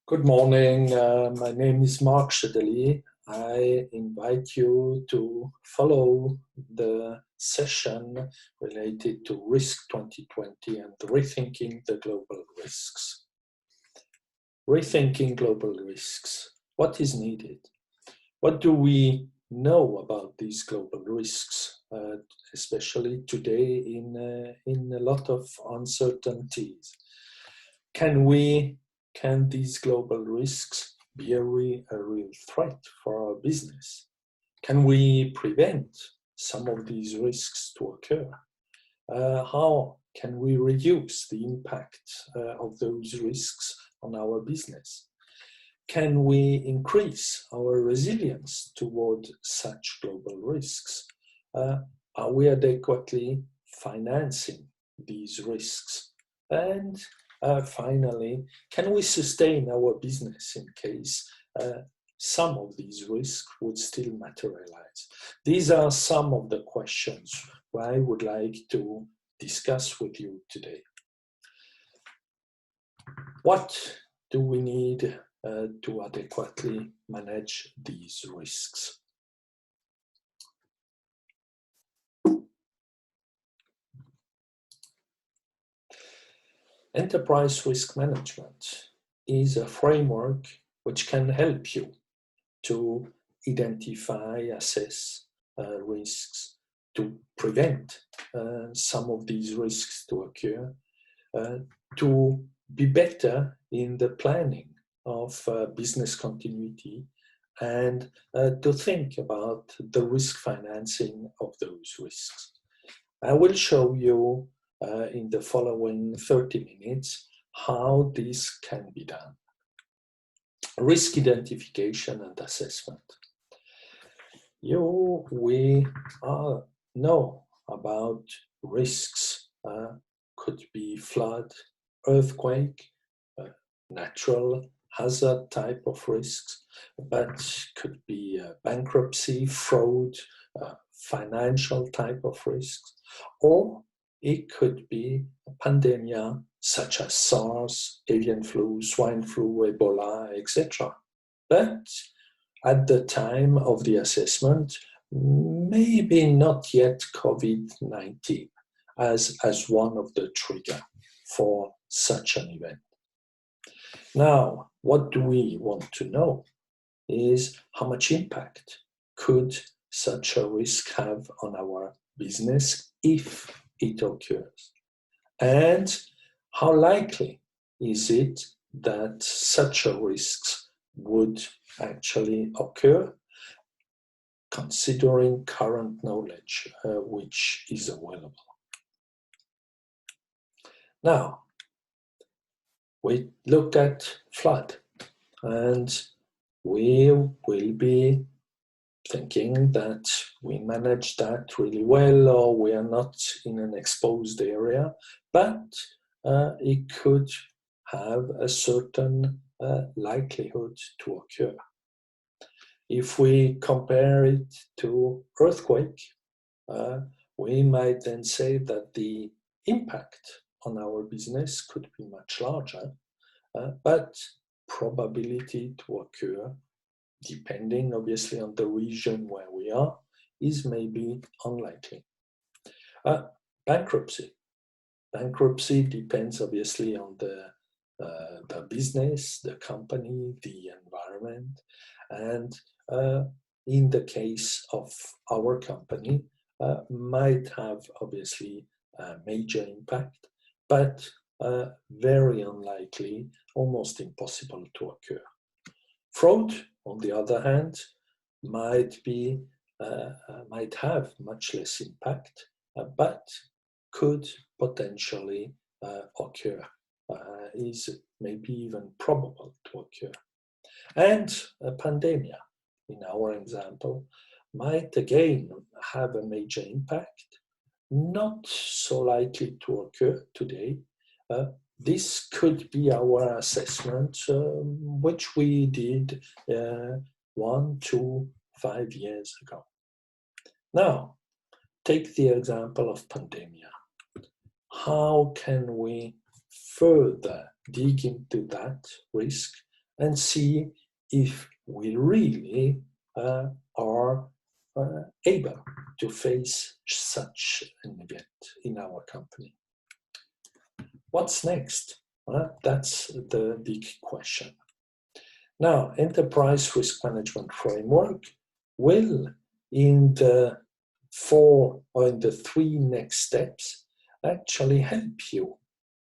Good morning. My name is Marc Schaedeli. I invite you to follow the session related to Risk 2020 and Rethinking the Global Risks. Rethinking global risks. What is needed? What do we know about these global risks, especially today in a lot of uncertainties? Can these global risks be a real threat for our business? Can we prevent some of these risks to occur? How can we reduce the impact of those risks on our business? Can we increase our resilience toward such global risks? Are we adequately financing these risks? And finally, can we sustain our business in case some of these risks would still materialize? These are some of the questions I would like to discuss with you today. What do we need to adequately manage these risks? Enterprise risk management is a framework which can help you to identify, assess risks, to prevent some of these risks to occur, to be better in the planning of business continuity, and to think about the risk financing of those risks. I will show you in the following 30 minutes how this can be done. Risk identification and assessment. We know about risks. Could be flood, earthquake, natural hazard type of risks, but could be bankruptcy, fraud, financial type of risks, or it could be a pandemia such as SARS, avian flu, swine flu, Ebola, etc. But at the time of the assessment, maybe not yet COVID-19 as one of the trigger for such an event. Now, what do we want to know is how much impact could such a risk have on our business if it occurs, and how likely is it that such a risk would actually occur, considering current knowledge which is available. Now, we look at flood, and we will be thinking that we manage that really well, or we are not in an exposed area, but it could have a certain likelihood to occur. If we compare it to earthquake, we might then say that the impact on our business could be much larger, but probability to occur, depending obviously on the region where we are, is maybe unlikely. Bankruptcy. Bankruptcy depends obviously on the business, the company, the environment, and in the case of our company, might have obviously a major impact, but very unlikely, almost impossible to occur. Fraud, on the other hand, might have much less impact, but could potentially occur, is maybe even probable to occur. And a pandemic, in our example, might again have a major impact, not so likely to occur today. This could be our assessment, which we did 1, 2, 5 years ago. Now, take the example of pandemia. How can we further dig into that risk and see if we really are able to face such an event in our company. What's next? That's the big question. Now, enterprise risk management framework will, in the 4 or in the 3 next steps, actually help you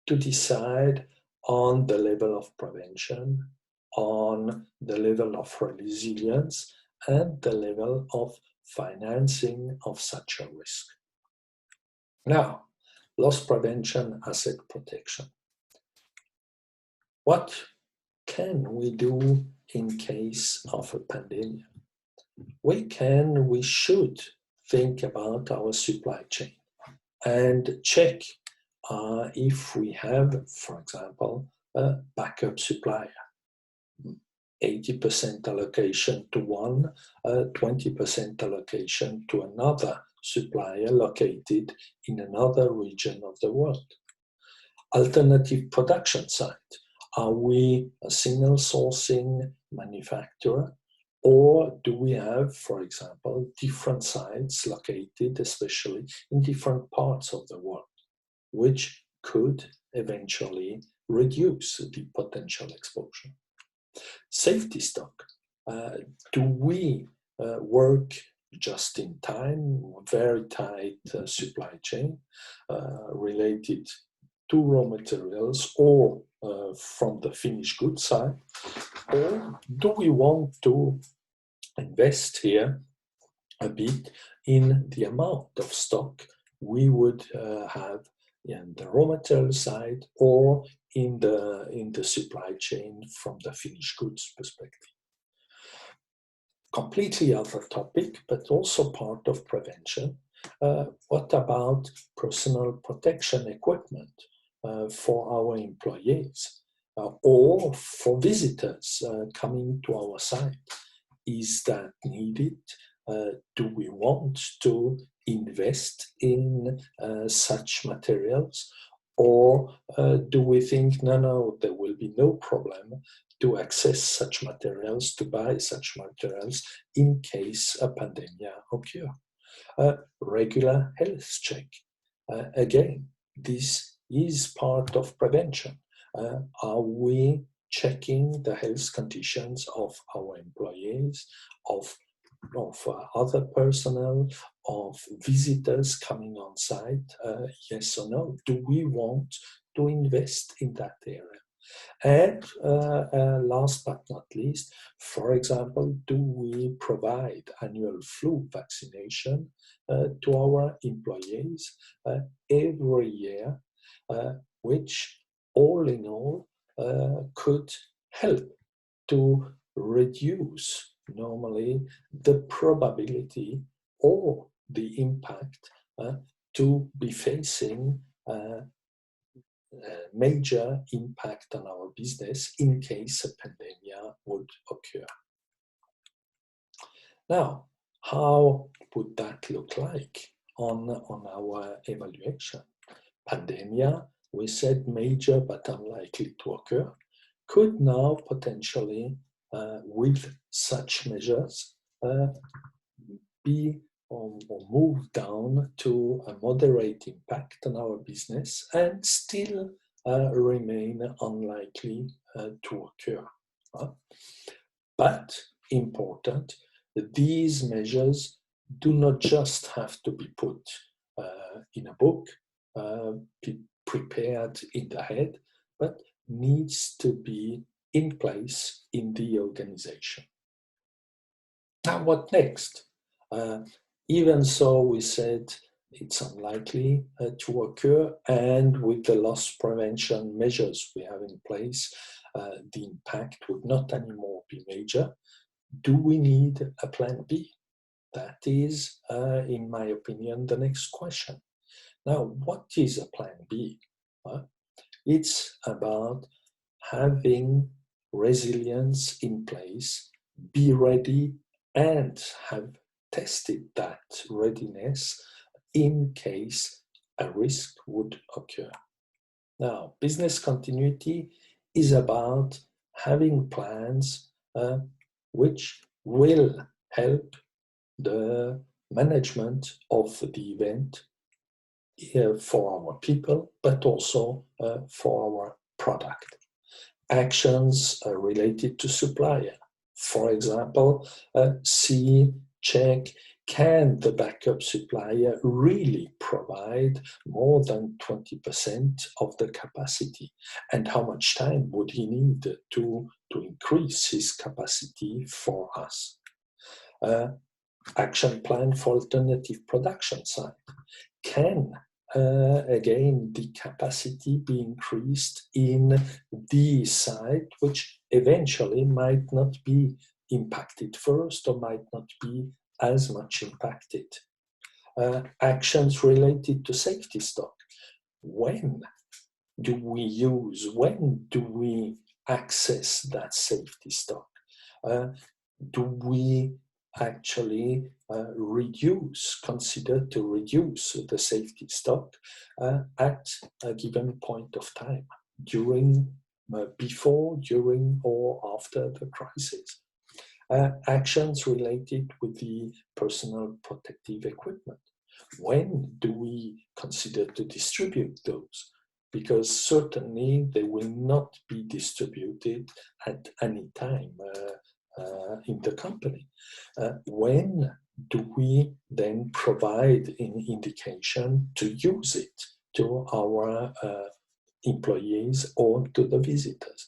to decide on the level of prevention, on the level of resilience, and the level of financing of such a risk. Now, loss prevention, asset protection. What can we do in case of a pandemic? We should think about our supply chain and check if we have, for example, a backup supplier. 80% allocation to one, 20% allocation to another supplier located in another region of the world. Alternative production site. Are we a single sourcing manufacturer, or do we have, for example, different sites located especially in different parts of the world, which could eventually reduce the potential exposure? Safety stock. Do we work just in time, very tight supply chain related to raw materials or from the finished goods side? Or do we want to invest here a bit in the amount of stock we would have in the raw material side or in the supply chain from the finished goods perspective? Completely other topic, but also part of prevention. What about personal protection equipment for our employees or for visitors coming to our site? Is that needed? Do we want to invest in such materials? Or do we think, no, there will be no problem to access such materials, to buy such materials in case a pandemic occurs? Regular health check. Again, this is part of prevention. Are we checking the health conditions of our employees, of other personnel, of visitors coming on site? Yes or no? Do we want to invest in that area? And last but not least, for example, do we provide annual flu vaccination to our employees every year, which all in all could help to reduce normally the probability or the impact to be facing major impact on our business in case a pandemic would occur. Now, how would that look like on our evaluation? Pandemic, we said major but unlikely to occur, could now potentially, with such measures, be or move down to a moderate impact on our business and still remain unlikely to occur. But important, these measures do not just have to be put in a book, prepared in the head, but needs to be in place in the organization. Now, what next? Even so, we said it's unlikely to occur, and with the loss prevention measures we have in place, the impact would not anymore be major. Do we need a plan B? That is, in my opinion, the next question. Now, what is a plan B? It's about having resilience in place, be ready, and have tested that readiness in case a risk would occur. Now, business continuity is about having plans which will help the management of the event for our people, but also for our product. Actions related to supplier. For example, see, check, can the backup supplier really provide more than 20% of the capacity? And how much time would he need to increase his capacity for us? Action plan for alternative production site. Can again the capacity be increased in the site which eventually might not be impacted first or might not be as much impacted? Actions related to safety stock. When do we access that safety stock? Do we actually consider to reduce the safety stock at a given point of time, before, during, or after the crisis? Actions related with the personal protective equipment. When do we consider to distribute those? Because certainly they will not be distributed at any time in the company. When do we then provide an indication to use it to our employees or to the visitors?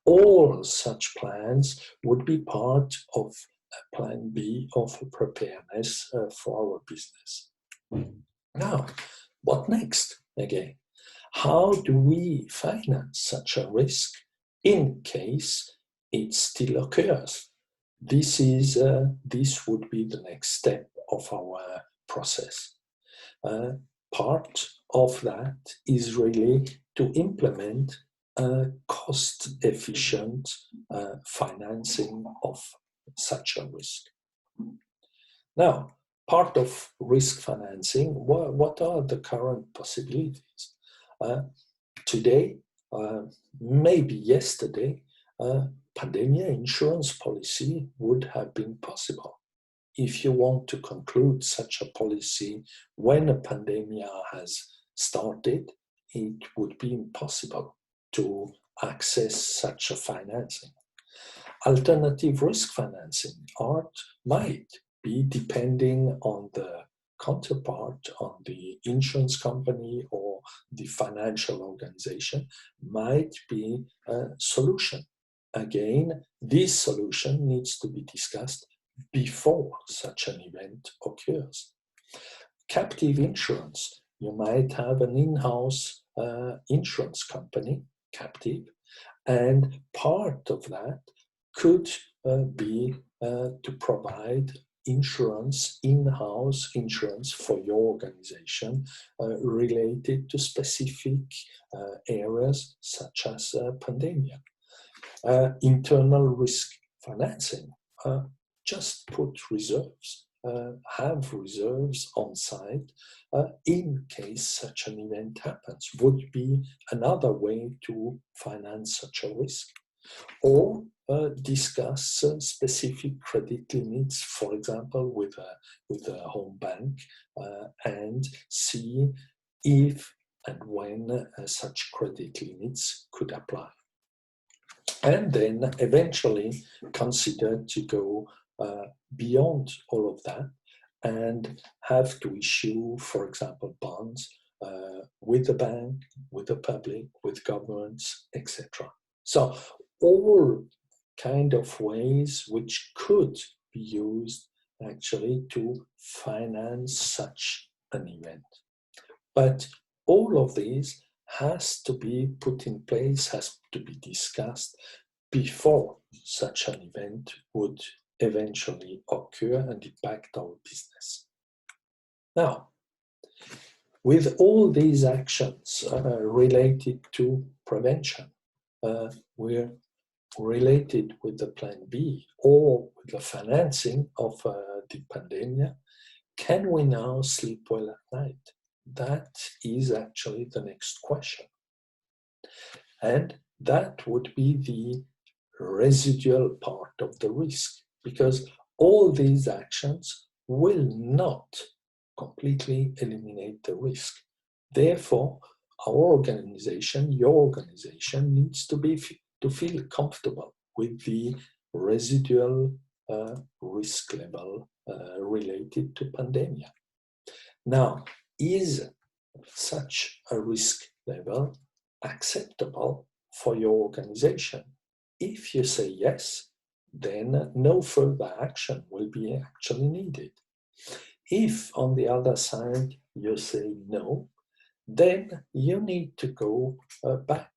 All such plans would be part of a plan B of preparedness for our business. Now, what next again? How do we finance such a risk in case it still occurs? This would be the next step of our process. Part of that is really to implement a cost-efficient financing of such a risk. Now, part of risk financing, what are the current possibilities? Today, maybe yesterday, pandemic insurance policy would have been possible. If you want to conclude such a policy when a pandemic has started, it would be impossible to access such a financing. Alternative risk financing might be depending on the counterpart, on the insurance company or the financial organization, might be a solution. Again, this solution needs to be discussed before such an event occurs. Captive insurance. You might have an in-house insurance company, captive, and part of that could be to provide insurance, in-house insurance for your organization related to specific areas such as pandemic. Internal risk financing, just put reserves, have reserves on site in case such an event happens, would be another way to finance such a risk. Or discuss specific credit limits, for example, with a home bank, and see if and when such credit limits could apply. And then eventually consider to go beyond all of that and have to issue, for example, bonds with the bank, with the public, with governments, etc. So all kind of ways which could be used actually to finance such an event. But all of these has to be put in place, has to be discussed before such an event would eventually occur and impact our business. Now, with all these actions related to prevention, we're related with the plan B or with the financing of the pandemic, can we now sleep well at night? That is actually the next question. And that would be the residual part of the risk, because all these actions will not completely eliminate the risk. Therefore, our organization, your organization, needs to feel comfortable with the residual risk level related to pandemic. Now, is such a risk level acceptable for your organization? If you say yes, then no further action will be actually needed. If, on the other side, you say no, then you need to go back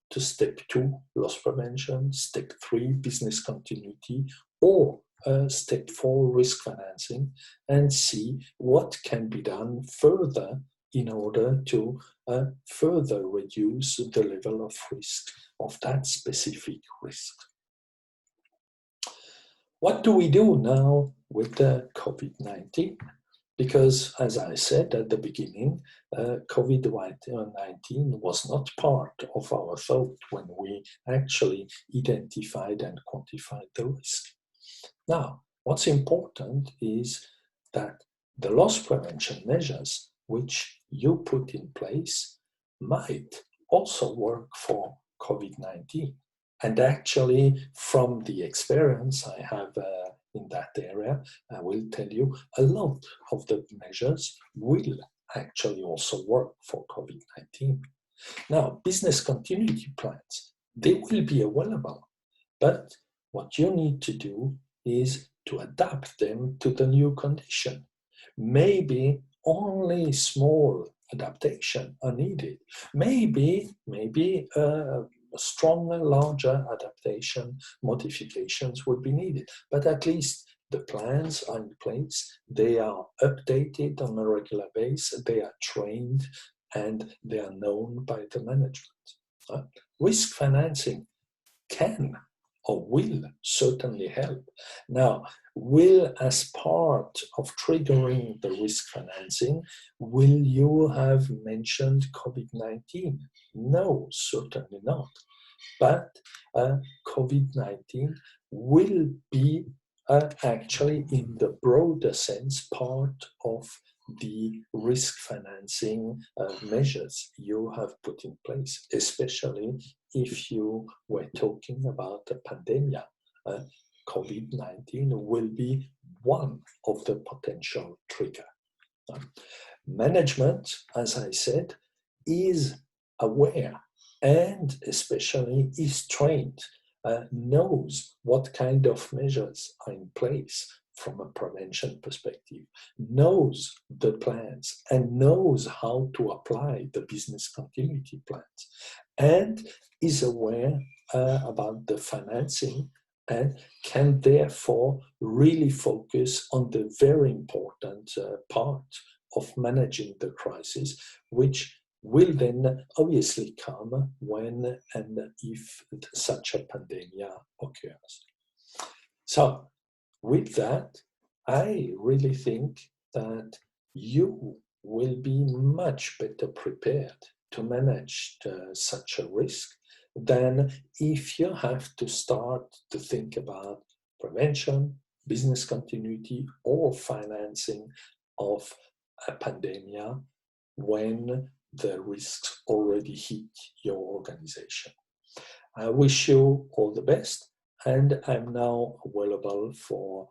to step 2, loss prevention, step 3, business continuity, or step 4, risk financing, and see what can be done further in order to further reduce the level of risk of that specific risk. What do we do now with the COVID-19? Because, as I said at the beginning, COVID-19 was not part of our thought when we actually identified and quantified the risk. Now, what's important is that the loss prevention measures which you put in place might also work for COVID-19. And actually, from the experience I have in that area, I will tell you a lot of the measures will actually also work for COVID-19. Now, business continuity plans, they will be available, but what you need to do is to adapt them to the new condition. Maybe only small adaptation are needed. Maybe stronger, larger adaptation modifications would be needed, but at least the plans are in place, they are updated on a regular basis, they are trained, and they are known by the management. Risk financing can or will certainly help. Now, will, as part of triggering the risk financing, will you have mentioned COVID-19? No, certainly not. But COVID-19 will be actually, in the broader sense, part of the risk financing measures you have put in place, especially if you were talking about a pandemic. COVID-19 will be one of the potential triggers. Management, as I said, is aware and especially is trained, knows what kind of measures are in place from a prevention perspective, knows the plans and knows how to apply the business continuity plans, and is aware about the financing and can therefore really focus on the very important part of managing the crisis, which will then obviously come when and if such a pandemic occurs. So with that, I really think that you will be much better prepared to manage such a risk than if you have to start to think about prevention, business continuity, or financing of a pandemic when the risks already hit your organization. I wish you all the best, and I'm now available for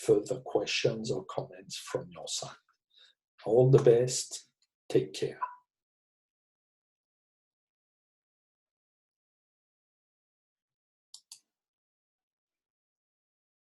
further questions or comments from your side. All the best. Take care.